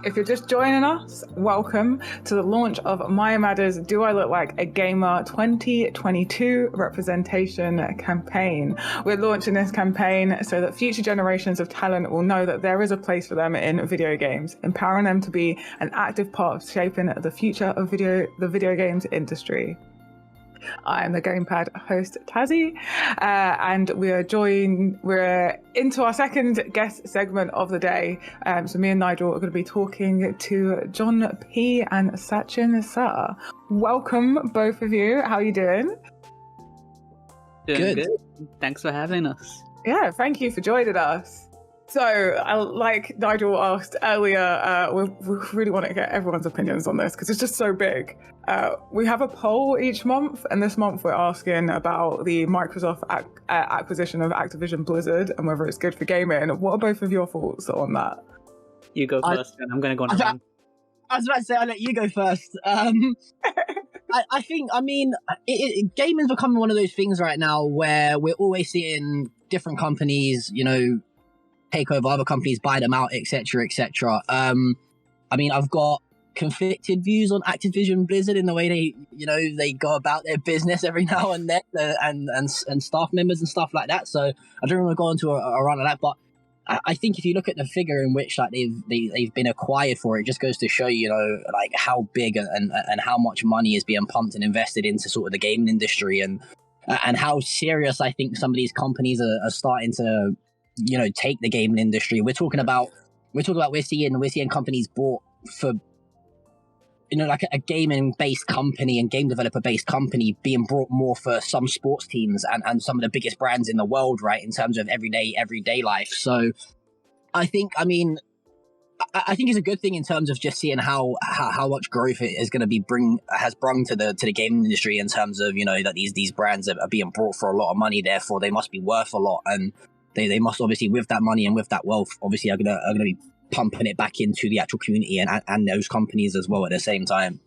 If you're just joining us, welcome to the launch of Mayamada's Do I Look Like a Gamer 2022 representation campaign. We're launching this campaign so that future generations of talent will know that there is a place for them in video games, empowering them to be an active part of shaping the future of the video games industry. I'm the Gamepad host Tazzy, and we're into our second guest segment of the day. So me and Nigel are going to be talking to John P and Sachin Shah. Welcome, both of you. How are you doing? Doing good. Thanks for having us. Yeah, thank you for joining us. So, like Nigel asked earlier, we really want to get everyone's opinions on this because it's just so big. We have a poll each month, and this month we're asking about the Microsoft acquisition of Activision Blizzard and whether it's good for gaming. What are both of your thoughts on that? You go first, and I'm going to go on a run. I was about to say, I'll let you go first. I think, gaming's becoming one of those things right now where we're always seeing different companies, take over other companies, buy them out, etc., etc. I've got conflicted views on Activision Blizzard in the way they go about their business every now and then, and staff members and stuff like that. So I don't want to go into a run of that, but I think if you look at the figure in which they've been acquired for, it just goes to show how big and how much money is being pumped and invested into sort of the gaming industry, and how serious I think some of these companies are starting to take the gaming industry. We're seeing companies bought for like a gaming based company and game developer based company being brought more for some sports teams and some of the biggest brands in the world, right, in terms of everyday life. So I think it's a good thing in terms of just seeing how much growth it is going to has brought to the gaming industry, in terms of that these brands are being brought for a lot of money, therefore they must be worth a lot, and they must obviously, with that money and with that wealth, obviously are gonna be pumping it back into the actual community and those companies as well at the same time.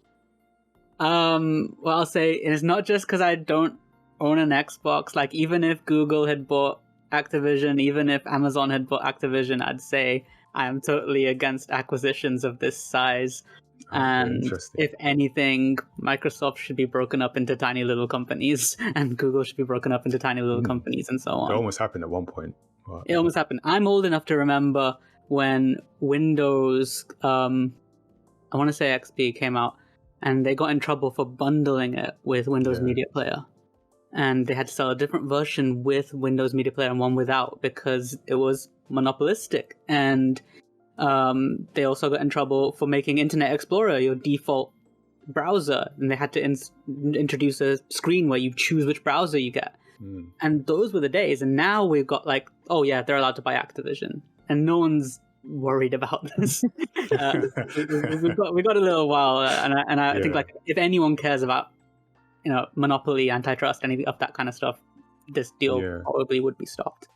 Well, I'll say it's not just because I don't own an Xbox. Like, even if Google had bought Activision, even if Amazon had bought Activision, I'd say I am totally against acquisitions of this size. And if anything, Microsoft should be broken up into tiny little companies, and Google should be broken up into tiny little companies, and so on. It almost happened at one point. Wow. It almost happened. I'm old enough to remember when Windows, I want to say XP came out, and they got in trouble for bundling it with Windows Media Player. And they had to sell a different version with Windows Media Player and one without, because it was monopolistic. And they also got in trouble for making Internet Explorer your default browser, and they had to introduce a screen where you choose which browser you get. And those were the days. And now we've got they're allowed to buy Activision, and no one's worried about this. We've got a little while, and I think if anyone cares about monopoly, antitrust, anything of that kind of stuff, this deal probably would be stopped.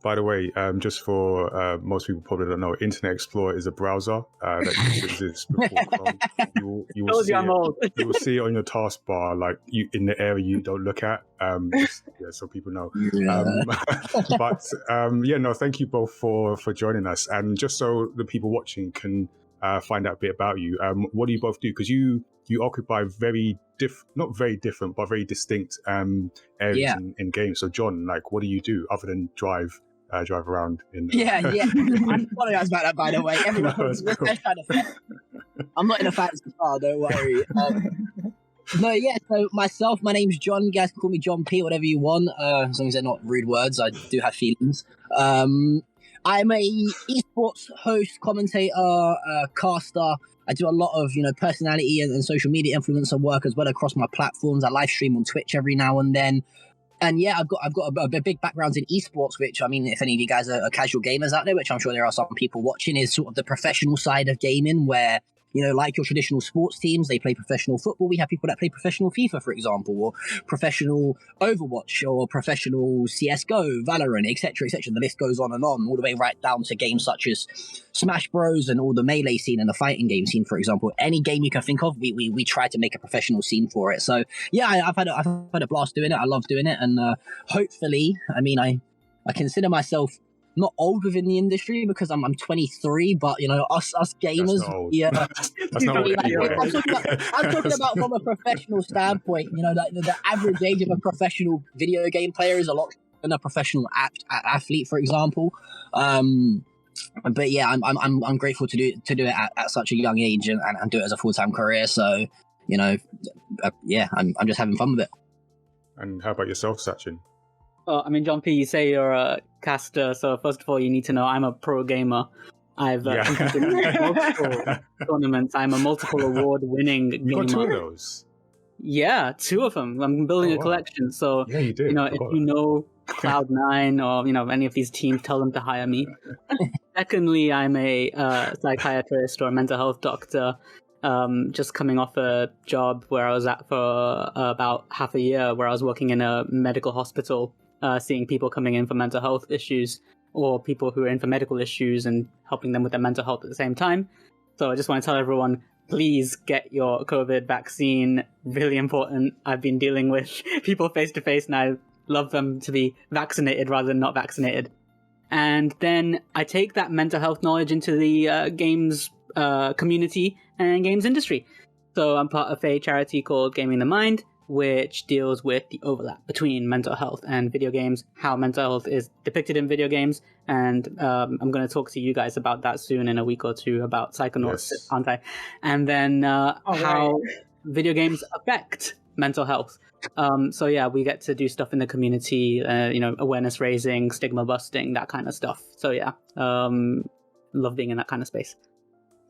By the way, just for most people probably don't know, Internet Explorer is a browser that used to exist before Chrome. You will see it on your taskbar, like in the area you don't look at. So people know. Thank you both for joining us. And just so the people watching can find out a bit about you, what do you both do? Because you occupy not very different, but very distinct areas in games. So John, what do you do other than drive around in I'm following us about that, by the way. Everyone's cool. I'm not in a fancy car, don't worry. So myself, my name's John. You guys can call me John P, whatever you want, as long as they're not rude words. I do have feelings. I'm a esports host, commentator, caster. I do a lot of personality and social media influencer work as well across my platforms. I live stream on Twitch every now and then. And I've got a big background in esports, which, if any of you guys are casual gamers out there, which I'm sure there are some people watching, is sort of the professional side of gaming, where like your traditional sports teams, they play professional football. We have people that play professional FIFA, for example, or professional Overwatch, or professional CSGO, Valorant, etc., etc. The list goes on and on, all the way right down to games such as Smash Bros. And all the melee scene and the fighting game scene, for example. Any game you can think of, we try to make a professional scene for it. So I've had a blast doing it. I love doing it, and hopefully, I consider myself not old within the industry because I'm 23, but you know, us gamers, That's not old. yeah. That's not old anyway. I'm talking about from a professional standpoint. You know, like the average age of a professional video game player is a lot than a professional athlete, for example. But yeah, I'm grateful to do it at such a young age and do it as a full-time career. So, you know, yeah, I'm just having fun with it. And how about yourself, Sachin? Well, I mean, John P, you say you're a caster, so first of all, you need to know I'm a pro gamer. I've competed in multiple tournaments. I'm a multiple award-winning gamer. You got 2 of those? Yeah, 2 of them. I'm building a collection. So, yeah, you did. You know, if you know Cloud9 or, you know, any of these teams, tell them to hire me. Secondly, I'm a psychiatrist or a mental health doctor, just coming off a job where I was at for about half a year, where I was working in a medical hospital, seeing people coming in for mental health issues or people who are in for medical issues and helping them with their mental health at the same time. So I just want to tell everyone, please get your COVID vaccine. Really important. I've been dealing with people face to face and I love them to be vaccinated rather than not vaccinated. And then I take that mental health knowledge into the games community and games industry. So I'm part of a charity called Gaming the Mind, which deals with the overlap between mental health and video games, how mental health is depicted in video games. And I'm going to talk to you guys about that soon in a week or 2 about Psychonauts, Yes. aren't I? And then how video games affect mental health. So yeah, we get to do stuff in the community, you know, awareness raising, stigma busting, that kind of stuff. So yeah, love being in that kind of space.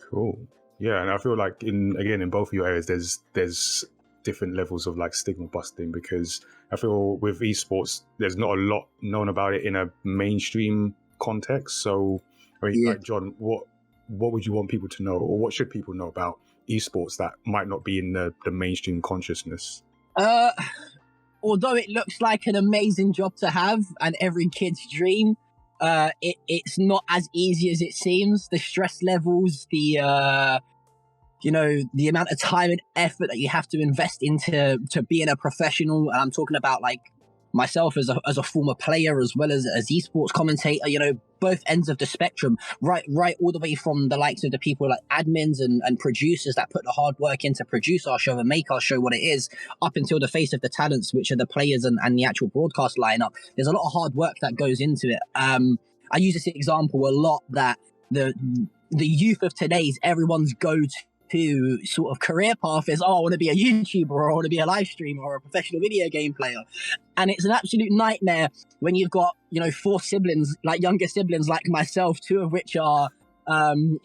Cool. Yeah, and I feel like in both of your areas, there's different levels of like stigma busting, because I feel with esports, there's not a lot known about it in a mainstream context. So, I mean, like John, what would you want people to know, or what should people know about esports that might not be in the mainstream consciousness? Although it looks like an amazing job to have and every kid's dream, it's not as easy as it seems. The stress levels, the you know, the amount of time and effort that you have to invest into being a professional. And I'm talking about like myself as a former player as well as esports commentator, you know, both ends of the spectrum, right all the way from the likes of the people like admins and producers that put the hard work in to produce our show and make our show what it is, up until the face of the talents, which are the players and the actual broadcast lineup. There's a lot of hard work that goes into it. I use this example a lot, that the youth of today's, everyone's go-to sort of career path is, I want to be a YouTuber, or I want to be a live streamer, or a professional video game player. And it's an absolute nightmare when you've got, you know, 4 siblings, like younger siblings like myself, 2 of which are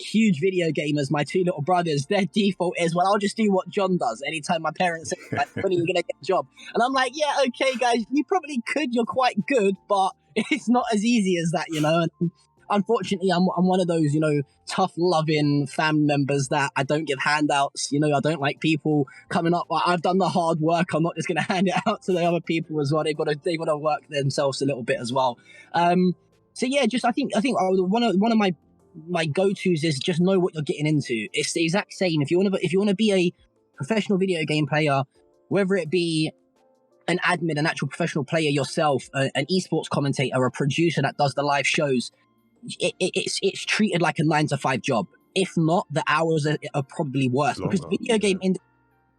huge video gamers. My 2 little brothers, their default is, well, I'll just do what John does. Anytime my parents say, like, when are you going to get a job? And I'm like, yeah, okay, guys, you probably could. You're quite good, but it's not as easy as that, you know. And unfortunately, I'm one of those, you know, tough, loving family members that I don't give handouts. You know, I don't like people coming up. I've done the hard work. I'm not just going to hand it out to the other people as well. They've got to work themselves a little bit as well. So yeah, just I think one of my go-tos is just know what you're getting into. It's the exact same. If you want to be a professional video game player, whether it be an admin, an actual professional player yourself, an esports commentator, a producer that does the live shows, it's treated like a 9-to-5 job. If not, the hours are probably worse, because video game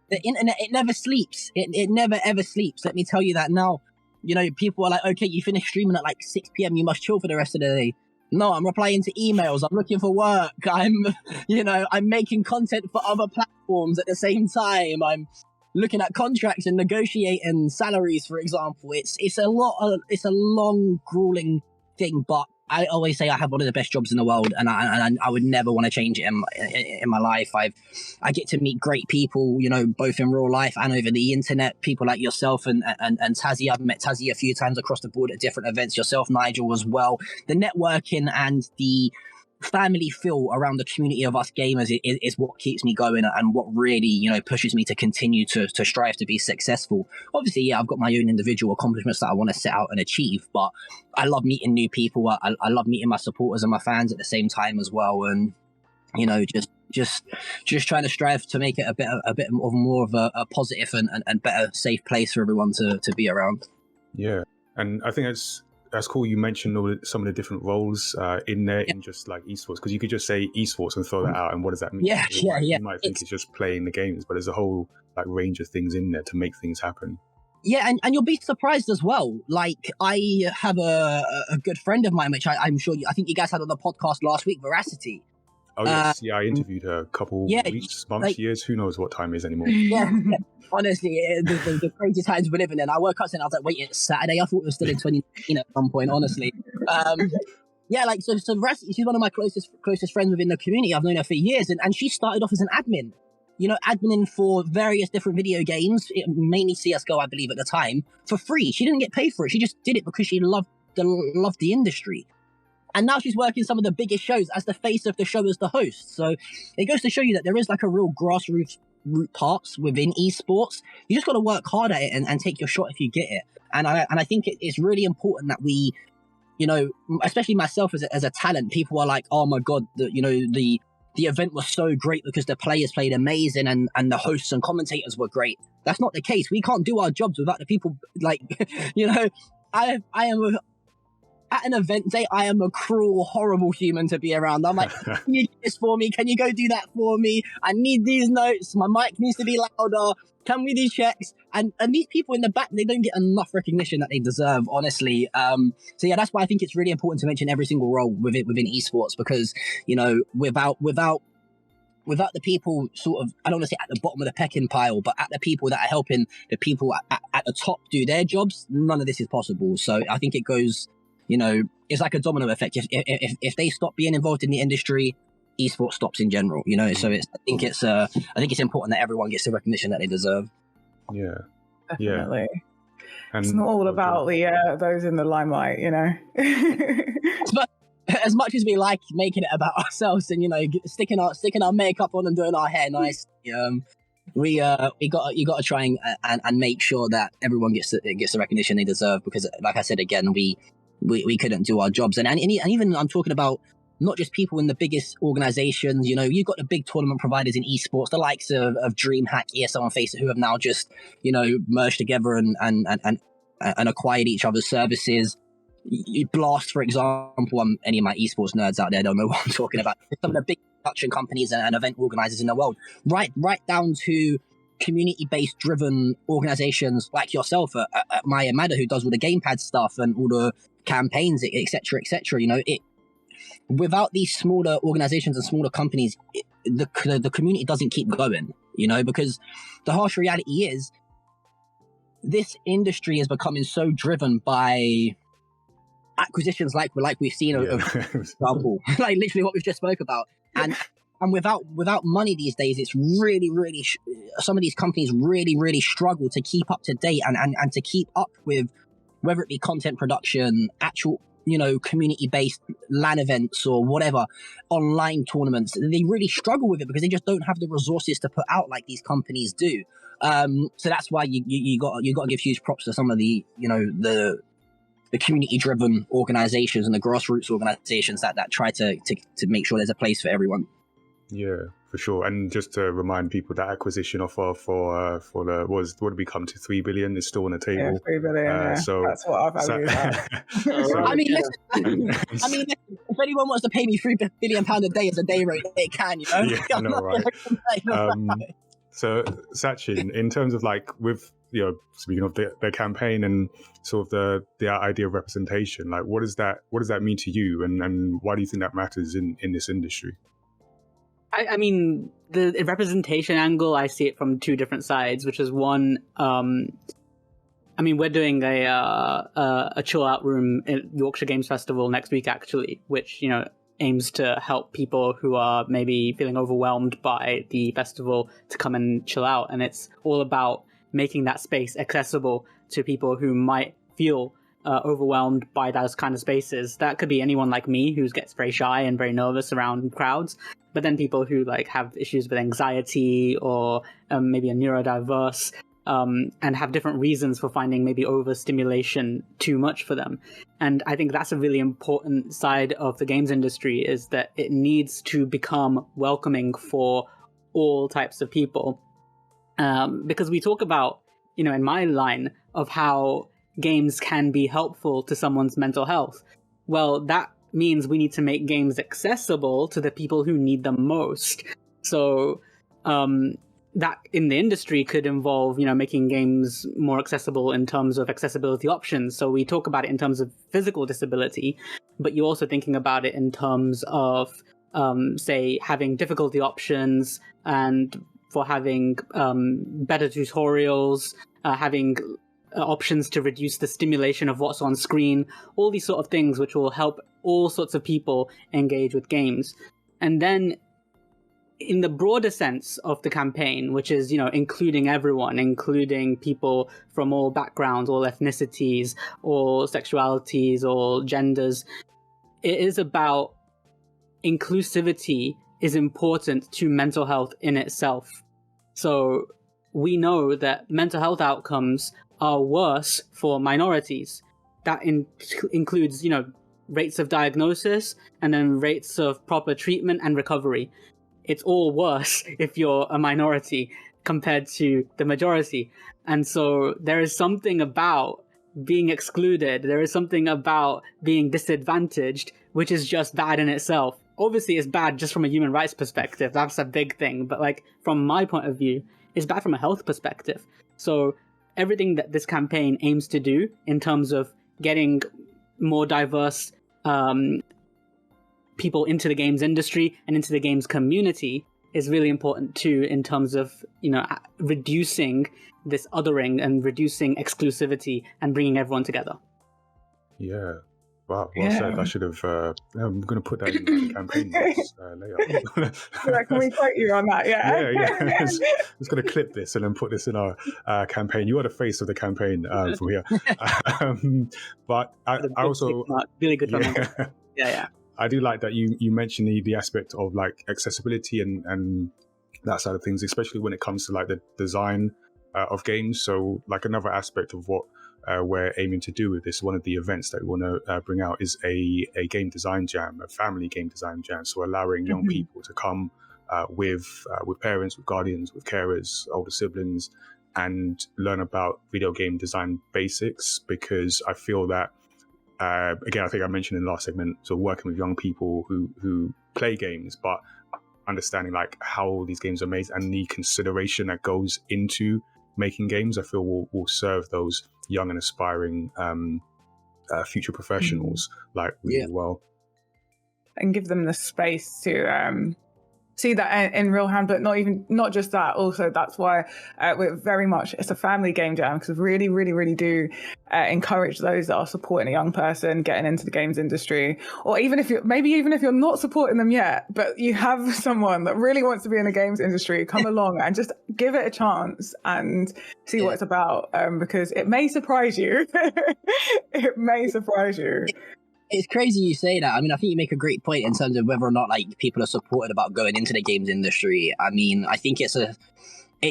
the internet, it never sleeps. It never ever sleeps. Let me tell you that now. You know, people are like, okay, you finish streaming at like 6 p.m. You must chill for the rest of the day. No, I'm replying to emails. I'm looking for work. I'm making content for other platforms at the same time. I'm looking at contracts and negotiating salaries, for example. It's a long, grueling thing, but I always say I have one of the best jobs in the world, and I would never want to change it in my life. I get to meet great people, you know, both in real life and over the internet. People like yourself and Tazzy. I've met Tazzy a few times across the board at different events. Yourself, Nigel, as well. The networking and the family feel around the community of us gamers is what keeps me going, and what really, you know, pushes me to continue to strive to be successful. Obviously, yeah, I've got my own individual accomplishments that I want to set out and achieve, but I love meeting new people. I love meeting my supporters and my fans at the same time as well, and you know, just trying to strive to make it a bit of more of a positive and better safe place for everyone to be around. Yeah, and I think it's that's cool. You mentioned some of the different roles in there in just like esports, because you could just say esports and throw that out, and what does that mean? Yeah. You might think it's just playing the games, but there's a whole like range of things in there to make things happen. Yeah, and you'll be surprised as well. Like, I have a good friend of mine, which I'm sure I think you guys had on the podcast last week, Veracity. Oh yes, I interviewed her a couple weeks, months, years. Who knows what time it is anymore? Yeah. Honestly, the crazy times we're living in. I woke up and I was like, wait, it's Saturday. I thought we were still in 2019 at some point, honestly. Yeah, like, so Veracity, she's one of my closest friends within the community. I've known her for years, and she started off as an admin. Admin for various different video games, mainly CSGO, I believe, at the time, for free. She didn't get paid for it. She just did it because she loved the industry. And now she's working some of the biggest shows as the face of the show as the host. So it goes to show you that there is like a real grassroots parts within esports. You just got to work hard at it and take your shot if you get it. And I think it's really important that we, especially myself as a talent, people are like, oh my God, the event was so great because the players played amazing and the hosts and commentators were great. That's not the case. We can't do our jobs without the people. Like, I am at an event day, I am a cruel, horrible human to be around. I'm like, can you do this for me? Can you go do that for me? I need these notes. My mic needs to be louder. Can we do checks? And these people in the back, they don't get enough recognition that they deserve, honestly. So yeah, that's why I think it's really important to mention every single role within esports, because, without the people sort of, I don't want to say at the bottom of the pecking pile, but at the people that are helping the people at the top do their jobs, none of this is possible. So I think it goes, it's like a domino effect. If they stop being involved in the industry, esports stops in general, so I think it's important that everyone gets the recognition that they deserve. Yeah, definitely. Yeah. And it's not all about the those in the limelight, But as much as we like making it about ourselves and sticking our makeup on and doing our hair nice, you got to try and make sure that everyone gets the recognition they deserve, because like I said again, we couldn't do our jobs, and even I'm talking about not just people in the biggest organizations. You've got the big tournament providers in esports, the likes of DreamHack, ESL, and Faceit, who have now just merged together and acquired each other's services. Blast, for example, any of my esports nerds out there don't know what I'm talking about. Some of the big production companies and event organizers in the world, right down to community-based driven organizations like yourself at mayamada, who does all the gamepad stuff and all the campaigns, etc., etc. Without these smaller organizations and smaller companies, the community doesn't keep going. Because the harsh reality is this industry is becoming so driven by acquisitions like we've seen of example, like literally what we've just spoke about, and without money these days, it's really some of these companies really struggle to keep up to date and to keep up with, whether it be content production, actual community-based LAN events or whatever, online tournaments. They really struggle with it because they just don't have the resources to put out like these companies do. So that's why you got to give huge props to some of the the community-driven organizations and the grassroots organizations that try to make sure there's a place for everyone. Yeah, for sure. And just to remind people, that acquisition offer for the what did we come to, 3 billion is still on the table. Yeah, 3 billion. So that's what I value that. I mean, listen, if anyone wants to pay me £3 billion a day as a day rate, they can. Yeah, I know, right? So Sachin, in terms of like with speaking of the campaign and sort of the idea of representation, like what does that mean to you, and why do you think that matters in this industry? I mean, the representation angle, I see it from two different sides, which is one, I mean, we're doing a chill out room at Yorkshire Games Festival next week, actually, which, aims to help people who are maybe feeling overwhelmed by the festival to come and chill out. And it's all about making that space accessible to people who might feel overwhelmed by those kind of spaces. That could be anyone like me who gets very shy and very nervous around crowds, but then people who have issues with anxiety or maybe are neurodiverse and have different reasons for finding maybe overstimulation too much for them. And I think that's a really important side of the games industry, is that it needs to become welcoming for all types of people. Because we talk about, in my line of how games can be helpful to someone's mental health. Well, that means we need to make games accessible to the people who need them most. So that in the industry could involve, making games more accessible in terms of accessibility options. So we talk about it in terms of physical disability, but you're also thinking about it in terms of, say, having difficulty options and for having better tutorials, having options to reduce the stimulation of what's on screen, all these sort of things which will help all sorts of people engage with games. And then in the broader sense of the campaign, which is, including everyone, including people from all backgrounds, all ethnicities, all sexualities, all genders, it is about inclusivity is important to mental health in itself. So we know that mental health outcomes are worse for minorities. That includes, rates of diagnosis and then rates of proper treatment and recovery. It's all worse if you're a minority compared to the majority. And so there is something about being excluded, there is something about being disadvantaged, which is just bad in itself. Obviously, it's bad just from a human rights perspective. That's a big thing. But from my point of view, it's bad from a health perspective. So everything that this campaign aims to do in terms of getting more diverse people into the games industry and into the games community is really important too, in terms of, reducing this othering and reducing exclusivity and bringing everyone together. Yeah. Wow, well said. I should have. I'm going to put that in the campaign notes later. Can we quote you on that? Yeah. Yeah. Just going to clip this and then put this in our campaign. You are the face of the campaign from here. But I also really good. Yeah. I do like that you mentioned the aspect of accessibility and that side of things, especially when it comes to the design of games. So another aspect of what we're aiming to do with this, one of the events that we want to bring out is a game design jam, a family game design jam. So allowing young people to come with parents, with guardians, with carers, older siblings, and learn about video game design basics, because I feel that again, I think I mentioned in the last segment, so working with young people who play games, but understanding how these games are made and the consideration that goes into making games, I feel will serve those young and aspiring future professionals really well, and give them the space to see that in real hand. But not just that, also that's why we're very much, it's a family game jam, because we really, really, really do encourage those that are supporting a young person getting into the games industry, or even if you're not supporting them yet, but you have someone that really wants to be in the games industry, come along and just give it a chance and see what it's about, because it may surprise you. It may surprise you. It's crazy you say that. I mean, I think you make a great point in terms of whether or not people are supported about going into the games industry. I mean, I think it's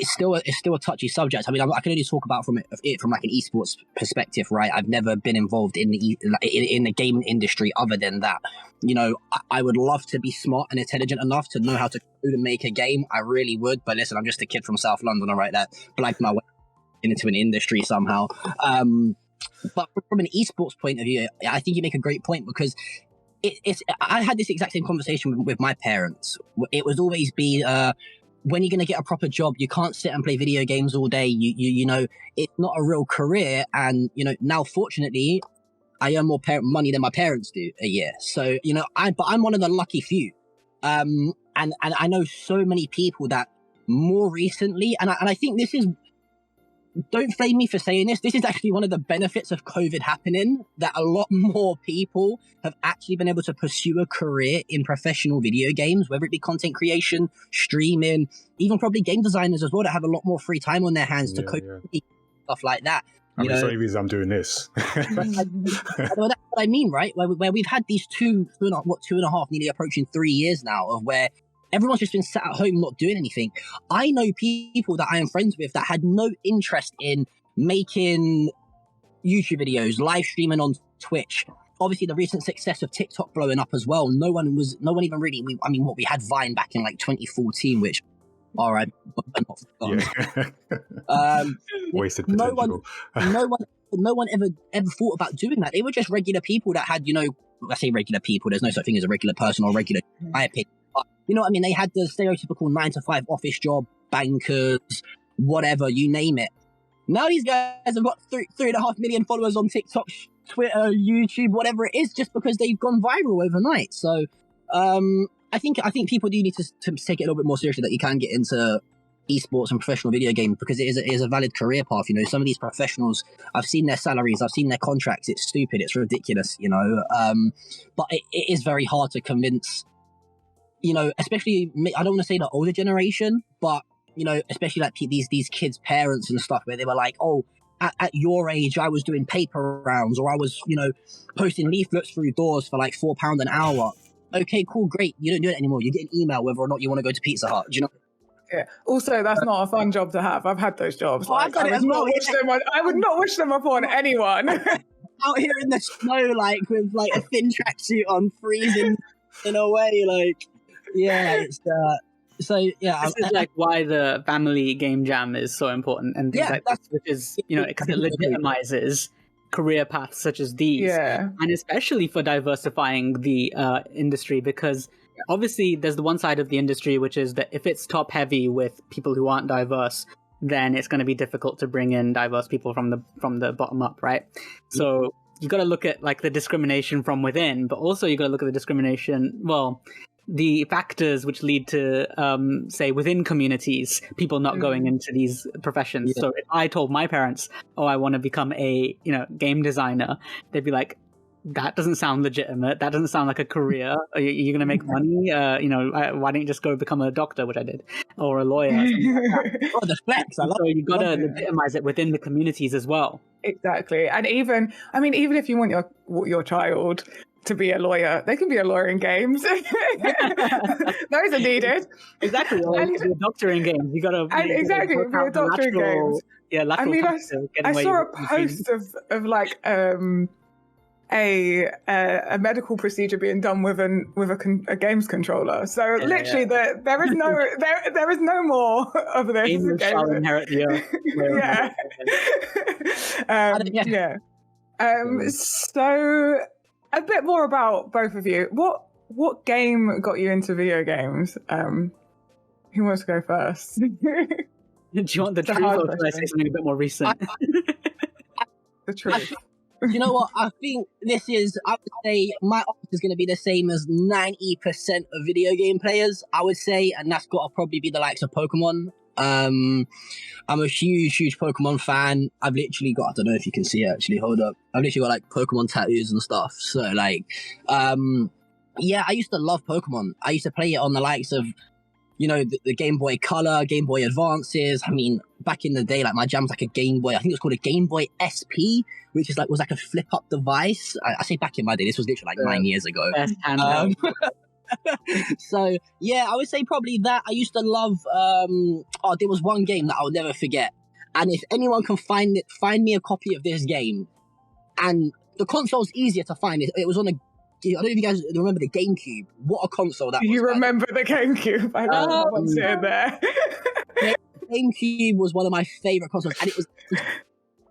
still a touchy subject. I mean, I can only talk about it from an esports perspective, right? I've never been involved in the gaming industry other than that. I would love to be smart and intelligent enough to know how to code and make a game. I really would. But listen, I'm just a kid from South London, all right, that blagged my way into an industry somehow. But from an esports point of view, I think you make a great point, because I had this exact same conversation with my parents. It was always be, when you're going to get a proper job, you can't sit and play video games all day. You know, it's not a real career. And, now fortunately, I earn more money than my parents do a year. So, but I'm one of the lucky few. And I know so many people that more recently, and I think this is, don't flame me for saying this, this is actually one of the benefits of COVID happening, that a lot more people have actually been able to pursue a career in professional video games, whether it be content creation, streaming, even probably game designers as well, that have a lot more free time on their hands to code, stuff like that. It's the only reason I'm doing this. That's what I mean, right? Where we've had these 2.5, nearly approaching 3 years now, of where everyone's just been sat at home not doing anything. I know people that I am friends with that had no interest in making YouTube videos, live streaming on Twitch. Obviously, the recent success of TikTok blowing up as well. No one even really. We had Vine back in 2014, which, all right, but not wasted potential. No one no one ever thought about doing that. They were just regular people that had, I say regular people, there's no such thing as a regular person or regular, in my opinion. But, you know what I mean? They had the stereotypical 9-to-5 office job, bankers, whatever, you name it. Now these guys have got 3.5 million followers on TikTok, Twitter, YouTube, whatever it is, just because they've gone viral overnight. So I think people do need to take it a little bit more seriously, that you can get into esports and professional video games, because it is a valid career path. Some of these professionals, I've seen their salaries, I've seen their contracts. It's stupid, it's ridiculous, but it is very hard to convince, especially, I don't want to say the older generation, but especially like these kids' parents and stuff, where they were like, oh, at your age, I was doing paper rounds, or I was, posting leaflets through doors for like £4 an hour. Okay, cool, great. You don't do it anymore. You get an email whether or not you want to go to Pizza Hut. Do you know? Yeah. Also, that's not a fun job to have. I've had those jobs. I've done it as well. I would not wish them upon anyone. Out here in the snow, like with like a thin tracksuit on, freezing in a way, like it's so yeah. This is like why the family game jam is so important, and things like this, which is because it legitimizes career paths such as these, and especially for diversifying the industry, because obviously there's the one side of the industry, which is that if it's top heavy with people who aren't diverse, then it's going to be difficult to bring in diverse people from the bottom up, right? So you got to look at like the discrimination from within, but also you got to look at the discrimination, the factors which lead to, say, within communities, people not going into these professions. So if I told my parents, oh, I want to become a, game designer, they'd be like, that doesn't sound legitimate. That doesn't sound like a career. Are you going to make money? Why don't you just go become a doctor, which I did, or a lawyer? Oh, the flex. I love so you got to legitimize it within the communities as well. Exactly. And even if you want your child to be a lawyer, they can be a lawyer in games. Those are needed. Exactly. Or be a doctor in games. You got to exactly be a doctor in games. Yeah, I saw a post of like a medical procedure being done with a games controller. So literally, there is no more of this. Gamers shall inherit the earth. So a bit more about both of you. What game got you into video games? Who wants to go first? Do you want the truth, or should I say something a bit more recent? The truth. You know what? I think I would say my option is going to be the same as 90% of video game players, I would say, and that's got to probably be the likes of Pokemon. I'm a huge Pokemon fan. I've literally got, I don't know if you can see it actually, hold up. I've literally got like Pokemon tattoos and stuff. So like, I used to love Pokemon. I used to play it on the likes of, the Game Boy Color, Game Boy Advances. I mean, back in the day, like my jam was like a Game Boy, I think it was called a Game Boy SP, which was like a flip up device. I say back in my day, this was literally like 9 years ago. So yeah, I would say probably that. I used to love there was one game that I'll never forget, and if anyone can find me a copy of this game. And the console's easier to find. It was on I don't know if you guys remember the GameCube. What a console that was. You remember the GameCube? I don't know what's in there. GameCube was one of my favorite consoles, and it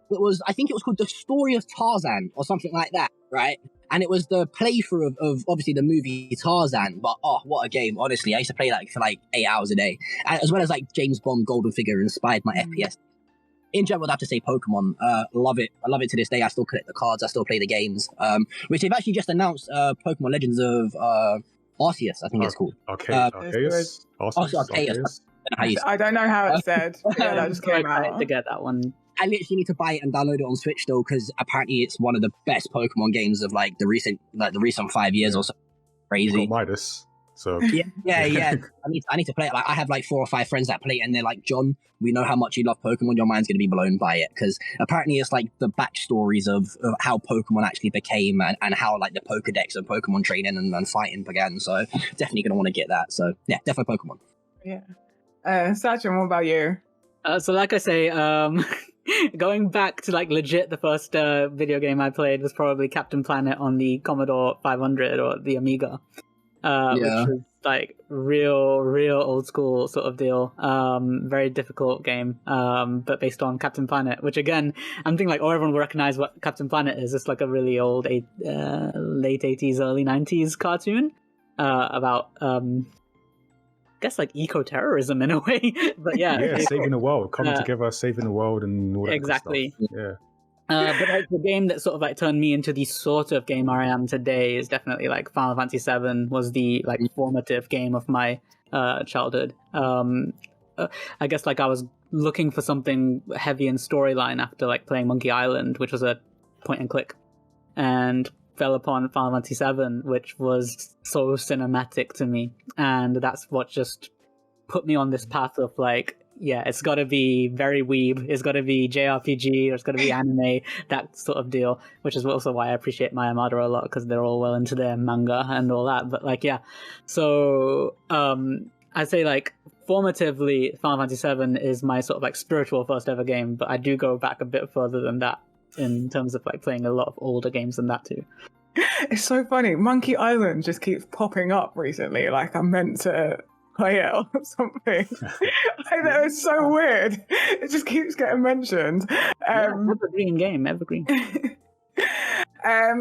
was I think it was called The Story of Tarzan or something like that, right? And it was the playthrough of obviously the movie Tarzan, but what a game, honestly. I used to play that for like 8 hours a day, and as well as like James Bond Golden Figure inspired my FPS. In general, I'd have to say Pokemon. Love it. I love it to this day. I still collect the cards. I still play the games. Which they've actually just announced Pokemon Legends of Arceus, I think it's called. Arceus. Arceus. I don't know how it's said. Yeah, that just came out. To get that one. I literally need to buy it and download it on Switch though, because apparently it's one of the best Pokemon games of like the recent 5 years or so. Crazy. Midas. So yeah. I need to play it. Like I have like 4 or 5 friends that play it, and they're like, John, we know how much you love Pokemon. Your mind's going to be blown by it, because apparently it's like the backstories of how Pokemon actually became, and how like the Pokedex and Pokemon training and fighting began. So definitely going to want to get that. So yeah, definitely Pokemon. Yeah. Sachin, what about you? So like I say, going back to like legit, the first video game I played was probably Captain Planet on the Commodore 500 or the Amiga. which is like real old school sort of deal. Very difficult game, but based on Captain Planet, which again, I'm thinking like, everyone will recognize what Captain Planet is. It's like a really old late 80s, early 90s cartoon about I guess like eco-terrorism in a way. But yeah, saving the world, coming together, saving the world, and all that exactly. Good stuff. But like the game that sort of like turned me into the sort of gamer I am today is definitely like Final Fantasy VII was the like formative game of my childhood. I guess like I was looking for something heavy in storyline after like playing Monkey Island, which was a point and click, and fell upon Final Fantasy VII, which was so cinematic to me, and that's what just put me on this path of like, yeah, it's got to be very weeb, it's got to be JRPG, or it's got to be anime, that sort of deal, which is also why I appreciate Mayamada a lot, because they're all well into their manga and all that. But like, yeah, so I'd say like formatively Final Fantasy VII is my sort of like spiritual first ever game, but I do go back a bit further than that in terms of like playing a lot of older games than that too. It's so funny. Monkey Island just keeps popping up recently. Like I'm meant to play it or something. I know, it's so weird. It just keeps getting mentioned. Evergreen game, evergreen.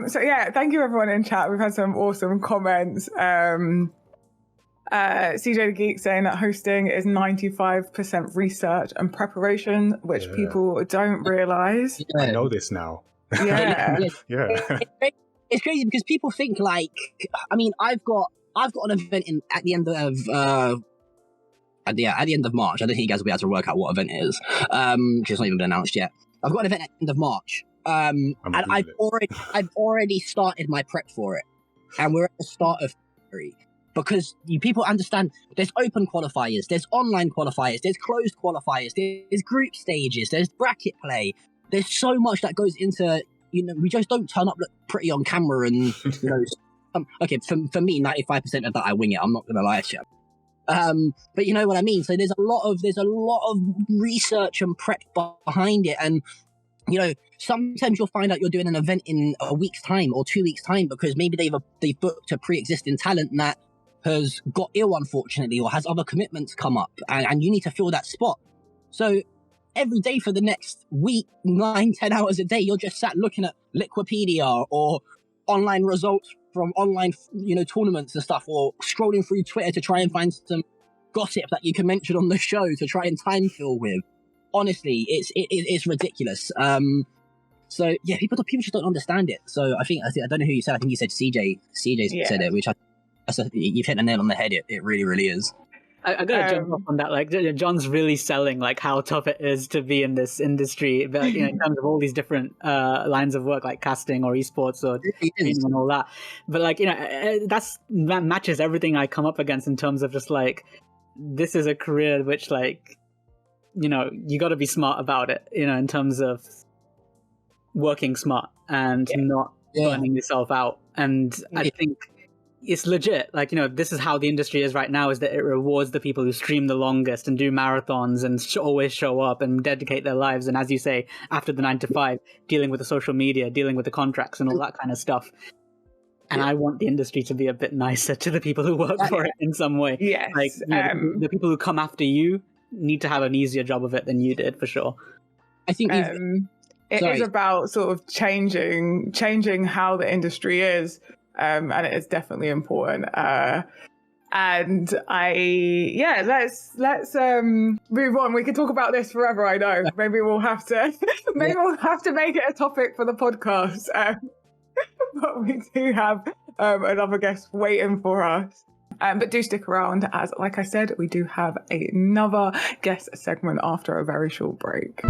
So yeah, thank you everyone in chat. We've had some awesome comments. CJ the Geek saying that hosting is 95% research and preparation, which people don't realize. I know this now. Yeah. It's crazy because people think like, I mean, I've got an event at the end of at the end of March. I don't think you guys will be able to work out what event it is. Because it's not even been announced yet. I've got an event at the end of March. And I've already started my prep for it. And we're at the start of February. Because people understand there's open qualifiers, there's online qualifiers, there's closed qualifiers, there's group stages, there's bracket play. There's so much that goes into, we just don't turn up look pretty on camera and, okay, for me, 95% of that I wing it, I'm not going to lie to you. But you know what I mean? So there's a lot of research and prep behind it. And, sometimes you'll find out you're doing an event in a week's time or 2 weeks' time because maybe they've booked a pre-existing talent that has got ill, unfortunately, or has other commitments come up, and you need to fill that spot. So every day for the next week, 9-10 hours a day, you're just sat looking at Liquipedia or online results from online, tournaments and stuff, or scrolling through Twitter to try and find some gossip that you can mention on the show to try and time fill with. Honestly, it's ridiculous. So yeah, people just don't understand it. So I don't know who you said. I think you said CJ said it, which you've hit the nail on the head. It really, really is. I gotta jump off on that. Like, John's really selling like how tough it is to be in this industry, but in terms of all these different lines of work, like casting or esports or training and all that. But like, that matches everything I come up against in terms of just like, this is a career which like, you got to be smart about it. In terms of working smart and not burning yourself out. And I think it's legit. Like, this is how the industry is right now, is that it rewards the people who stream the longest and do marathons and always show up and dedicate their lives. And as you say, after the 9 to 5, dealing with the social media, dealing with the contracts and all that kind of stuff. And I want the industry to be a bit nicer to the people who work for it in some way. Yes. Like, the people who come after you need to have an easier job of it than you did, for sure. I think it is about sort of changing how the industry is. And it is definitely important. And let's move on. We could talk about this forever, I know. Maybe we'll have to we'll have to make it a topic for the podcast. But we do have another guest waiting for us. But do stick around, as like I said, we do have another guest segment after a very short break.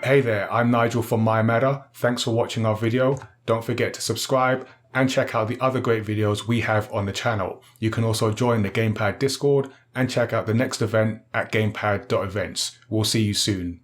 Hey there, I'm Nigel from mayamada. Thanks for watching our video. Don't forget to subscribe and check out the other great videos we have on the channel. You can also join the Gamepad Discord and check out the next event at gamepad.events. We'll see you soon.